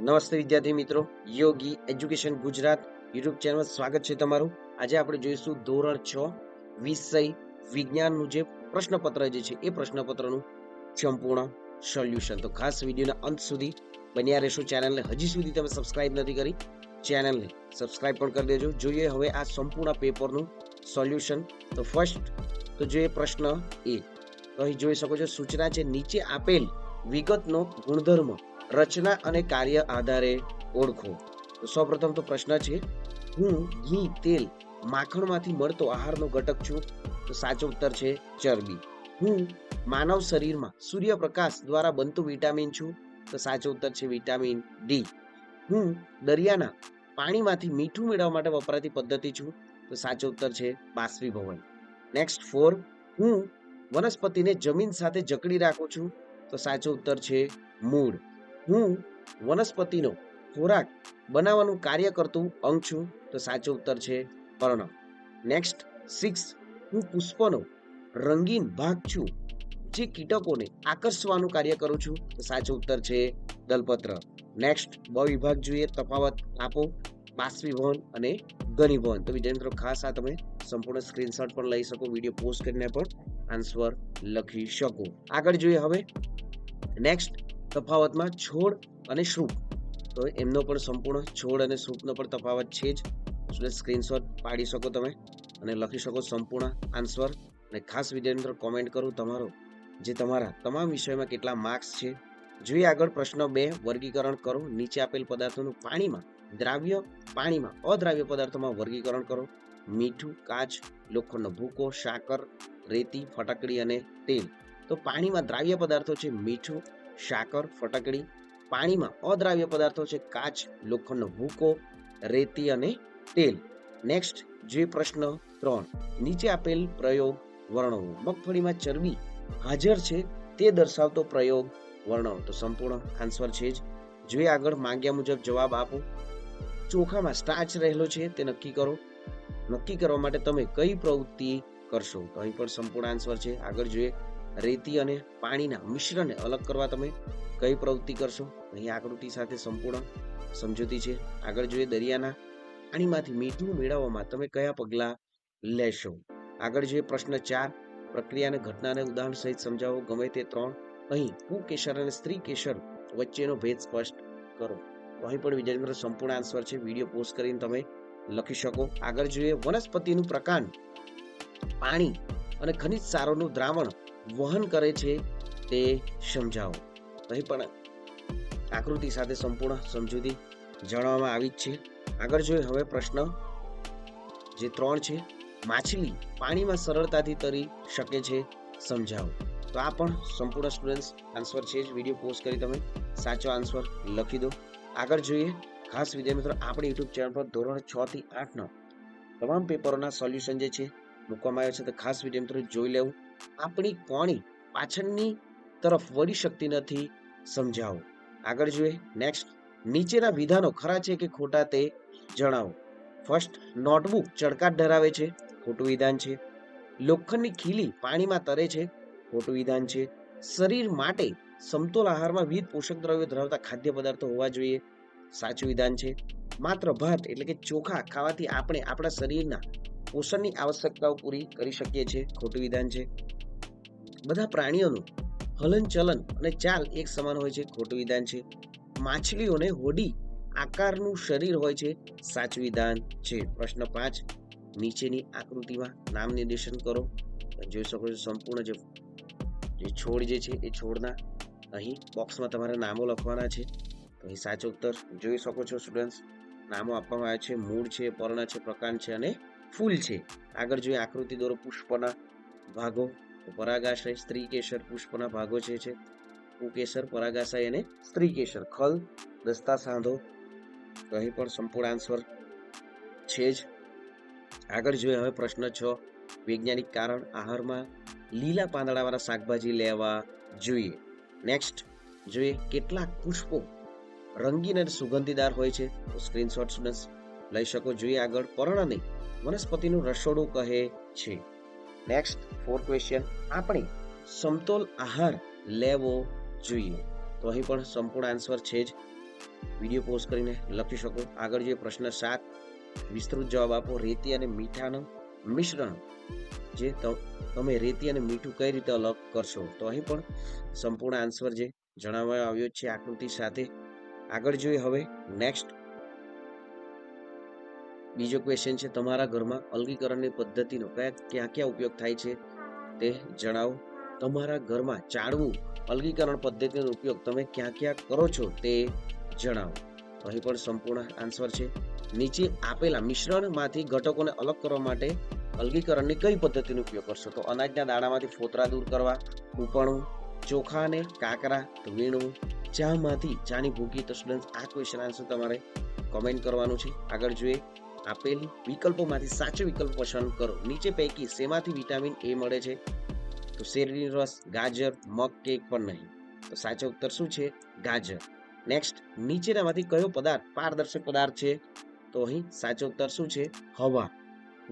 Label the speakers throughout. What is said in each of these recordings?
Speaker 1: નમસ્તે વિદ્યાર્થી મિત્રો, યોગી એજ્યુકેશન ગુજરાત યુટ્યુબ ચેનલ સ્વાગત છે તમારું. આજે આપણે જોઈશું ધોરણ 6 વિષય વિજ્ઞાનનું જે પ્રશ્નપત્ર જે છે એ પ્રશ્નપત્રનું સંપૂર્ણ સોલ્યુશન. તો ખાસ વિડીયોના અંત સુધી બન્યા રહેશો. ચેનલને હજી સુધી તમે સબસ્ક્રાઇબ નથી કરી, ચેનલને સબસ્ક્રાઇબ પણ કરી દેજો. જોઈએ હવે આ સંપૂર્ણ પેપરનું સોલ્યુશન. તો ફર્સ્ટ તો જોઈએ પ્રશ્ન 1. તો અહીં જોઈ શકો છો સૂચના છે, નીચે આપેલ વિગતનો ગુણધર્મ રચના અને કાર્ય આધારે ઓળખો. તો સૌપ્રથમ તો પ્રશ્ન છે, હું ઘી, તેલ, માખણમાંથી મળતો આહારનો ઘટક છું. તો સાચો ઉત્તર છે ચરબી. હું માનવ શરીરમાં સૂર્યપ્રકાશ દ્વારા બનતું વિટામિન છું. તો સાચો ઉત્તર છે વિટામિન ડી. હું દરિયાના પાણીમાંથી મીઠું મેળવવા માટે વપરાતી પદ્ધતિ છું. તો સાચો ઉત્તર છે બાષ્પીભવન. નેક્સ્ટ 4. હું વનસ્પતિને જમીન સાથે જકડી રાખું છું. તો સાચો ઉત્તર છે મૂળ. હું વનસ્પતિનો ખોરાક બનાવવાનું કાર્ય કરતું અંગ છું. તો સાચો ઉત્તર છે પર્ણ. નેક્સ્ટ 6. હું પુષ્પનો રંગીન ભાગ છું જે કીટકોને આકર્ષવાનું કાર્ય કરું છું. તો સાચો ઉત્તર છે દલપત્ર. નેક્સ્ટ બ વિભાગ જોઈએ, તફાવત આપો બાષ્પીભવન અને ઘનીભવન. તો વિદ્યાર્થી મિત્રો ખાસ આ તમે સંપૂર્ણ સ્ક્રીનશોટ પણ લઈ શકો, વિડીયો પોસ્ટ કરીને પણ આન્સર લખી શકો. આગળ જોઈએ હવે નેક્સ્ટ તફાવતમાં છોડ અને સૂપ. તો એમનો પણ સંપૂર્ણ છોડ અને સૂપનો પણ તફાવત છે જ. સ્ક્રીનશોટ પાડી શકો તમે અને લખી શકો સંપૂર્ણ આન્સર. અને ખાસ વિદ્યાર્થી મિત્રો કોમેન્ટ કરો તમારો જે તમારા તમામ વિષયમાં કેટલા માર્ક્સ છે. જોઈએ આગળ પ્રશ્ન 2. વર્ગીકરણ કરો. નીચે આપેલ પદાર્થોનું પાણીમાં દ્રાવ્ય, પાણીમાં અદ્રાવ્ય પદાર્થોમાં વર્ગીકરણ કરો. મીઠું, કાચ, લોખંડનો ભૂકો, સાકર, રેતી, ફટાકડી અને તેલ. તો પાણીમાં દ્રાવ્ય પદાર્થો છે મીઠું, સાકર, ફટાકડી. પાણીમાં અદ્રાવ્ય પદાર્થો છે કાચ, લોખંડનો ભૂકો, રેતી અને તેલ. નેક્સ્ટ જે પ્રશ્ન 3. નીચે આપેલ પ્રયોગ વર્ણવો. મગફળીમાં ચરબી હાજર છે તે દર્શાવતો પ્રયોગ વર્ણવો. તો સંપૂર્ણ આન્સર છે જ. જોઈએ આગળ માંગ્યા મુજબ જવાબ આપો. ચોખામાં સ્ટાર્ચ રહેલો છે તે નક્કી કરો. નક્કી કરવા માટે તમે કઈ પ્રવૃત્તિ કરશો. તો અહીં પણ સંપૂર્ણ આન્સર છે. આગળ જોઈએ રેતી અને પાણીના મિશ્રણને અલગ કરવા તમે કઈ પ્રવૃત્તિ કરશો. અહીં આકૃતિ સાથે સંપૂર્ણ સમજૂતી છે. આગળ જોઈએ દરિયાના પાણીમાંથી મીઠું મેળવવામાં તમે કયા પગલાં લેશો. આગળ જોઈએ પ્રશ્ન 4. પ્રક્રિયા અને ઘટનાને ઉદાહરણ સહિત સમજાવો. ગમે તે 3. અહીં પુંકેસર અને સ્ત્રી કેસર વચ્ચેનો ભેદ સ્પષ્ટ કરો. તો અહીં પણ વિદ્યાર્થી મિત્રો સંપૂર્ણ આન્સર છે, વિડીયો પોસ્ટ કરીને તમે લખી શકો. આગળ જોઈએ વનસ્પતિનું પ્રકાંડ પાણી અને ખનિજ સારોનું દ્રાવણ વહન કરે છે તે સમજાવો. અહીં પણ આકૃતિ સાથે સંપૂર્ણ સમજૂતી જણાવવામાં આવી જ છે. આગળ જોઈએ હવે પ્રશ્ન જે 3 છે, માછલી પાણીમાં સરળતાથી તરી શકે છે સમજાવો. તો આ પણ સંપૂર્ણ સ્ટુડન્ટ્સ આન્સર છે જ, વિડીયો પોસ્ટ કરી તમે સાચો આન્સર લખી દો. આગળ જોઈએ ખાસ વિદ્યાર્થી મિત્રો આપણી યુટ્યુબ ચેનલ પર ધોરણ 6 થી 8 તમામ પેપરોના સોલ્યુશન જે છે મૂકવામાં આવ્યો છે. તો ખાસ વિદ્યાર્થી મિત્રો જોઈ લેવું. આપણી કોણી પાછળની તરફ વળી શકતી નથી સમજાવો. આગળ જોઈએ નેક્સ્ટ નીચેના વિધાનો ખરા છે કે ખોટા તે જણાવો. ફર્સ્ટ, નોટબુક ચળકાટ ધરાવે છે, ખોટું વિધાન છે. લોખંડની ખીલી પાણીમાં તરે છે, ખોટું વિધાન છે. શરીર માટે સમતોલ આહારમાં વિવિધ પોષક દ્રવ્યો ધરાવતા ખાદ્ય પદાર્થો હોવા જોઈએ, સાચું વિધાન છે. માત્ર ભાત એટલે કે ચોખા ખાવાથી આપણે આપણા શરીરના પોષણની આવશ્યકતાઓ પૂરી કરી શકીએ છીએ, ખોટું વિધાન છે. બધા પ્રાણીઓનું હલનચલન અને ચાલ એક સમાન હોય છે, ખોટું વિધાન છે. માછલીઓને હોડી આકારનું શરીર હોય છે, સાચું વિધાન છે. પ્રશ્ન 5. નીચેની આકૃતિમાં નામ નિર્દેશન કરો. જોઈ શકો છો સંપૂર્ણ જે છોડ જે છે એ છોડના અહીં બોક્સમાં તમારે નામો લખવાના છે. અહીં સાચો ઉત્તર જોઈ શકો છો સ્ટુડન્ટ્સ, નામો આપવામાં આવ્યા છે. મૂળ છે, પર્ણ છે, પ્રકાંડ છે અને ફૂલ છે. આગળ જોઈએ આકૃતિ દોરો. પુષ્પના ભાગો. પરાગાશય, સ્ત્રી કેસર પુષ્પના ભાગો છે પુંકેસર, પરાગાશય અને સ્ત્રી કેસર. ખલ, દસ્તા સાંધો. તો અહીં પણ સંપૂર્ણ આન્સર છે જ. આગળ જોઈએ હવે પ્રશ્ન 6. વૈજ્ઞાનિક કારણ આહારમાં લીલા પાંદડાવાળા શાકભાજી લેવા જોઈએ. નેક્સ્ટ જોઈએ કેટલાક પુષ્પો રંગીન અને સુગંધીદાર હોય છે. તો સ્ક્રીનશોટ સ્ટુડન્ટ્સ લઈ શકો. જોઈએ આગળ પર્ણને વનસ્પતિનું રસોડું કહે છે. નેક્સ્ટ 4 ક્વેશ્ચન, આપણે સમતોલ આહાર લેવો જોઈએ. તો અહીં પણ સંપૂર્ણ આન્સર છે જ. વિડીયો પોઝ કરીને લખી શકો. આગળ જોઈએ પ્રશ્ન 7, વિસ્તૃત જવાબ આપો. રેતી અને મીઠાનું મિશ્રણ જે તમે રેતી અને મીઠું કઈ રીતે અલગ કરશો? તો અહીં પણ સંપૂર્ણ આન્સર જે જણાવવામાં આવ્યો છે આકૃતિ સાથે. આગળ જોઈએ હવે નેક્સ્ટ બીજો ક્વેશ્ચન છે, તમારા ઘરમાં અલગીકરણની પદ્ધતિનો ક્યાં ક્યાં ઉપયોગ થાય છે તે જણાવો. તમારા ઘરમાં ચાળવું અલગીકરણ પદ્ધતિનો ઉપયોગ તમે ક્યાં ક્યાં કરો છો તે જણાવો. અહીં પણ સંપૂર્ણ આન્સર છે. નીચે આપેલા મિશ્રણમાંથી ઘટકોને અલગ કરવા માટે અલગીકરણની કઈ પદ્ધતિનો ઉપયોગ કરશો? તો અનાજના દાણામાંથી ફોતરા દૂર કરવા, ઉપણવું, ચોખા અને કાકરા વીણવું, ચાની ભૂકી. તો સ્ટુડન્ટ આ ક્વેશ્ચન આન્સર તમારે કોમેન્ટ કરવાનું છે. આગળ જોઈએ આપેલ વિકલ્પોમાંથી સાચો વિકલ્પ પસંદ કરો. નીચે પૈકી શેમાંથી વિટામિન એ મળે છે? તો શેરડીનો રસ, ગાજર, મગ કેક પણ નહીં. તો સાચો ઉત્તર શું છે? ગાજર. નેક્સ્ટ, નીચેનામાંથી કયો પદાર્થ પારદર્શક પદાર્થ છે? તો અહીં સાચો ઉત્તર શું છે? હવા.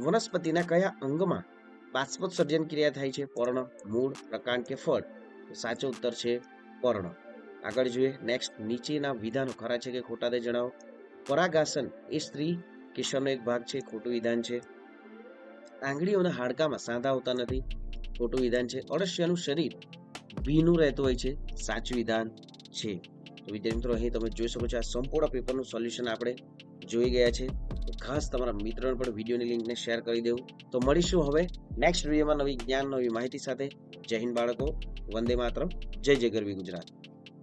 Speaker 1: વનસ્પતિના કયા અંગમાં બાષ્પોત્સર્જન ક્રિયા થાય છે? પર્ણ, મૂળ, પ્રકાંડ કે ફળ? તો સાચો ઉત્તર છે પર્ણ. આગળ જોઈએ નેક્સ્ટ, નીચેના વિધાનો ખરા છે કે ખોટા તે જણાવો. પરાગાસન એ સ્ત્રી કેશરનો એક ભાગ છે, ખોટું વિધાન છે. આંગળીઓના હાડકામાં સાંધા હોતા નથી, ખોટું વિધાન છે. અળસિયાનું શરીર ભીનું રહેતું હોય છે, સાચું વિધાન છે. તો વિદ્યાર્થી મિત્રો અહીં તમે જોઈ શકો છો આ સંપૂર્ણ પેપરનું સોલ્યુશન આપણે જોઈ ગયા છે. તો ખાસ તમારા મિત્રોને પણ વિડીયોની લિંકને શેર કરી દેવું. તો મળીશું હવે નેક્સ્ટ વિડીયોમાં નવી જ્ઞાન નવી માહિતી સાથે. જય હિન્દ બાળકો, વંદે માતરમ, જય જય ગરવી ગુજરાત.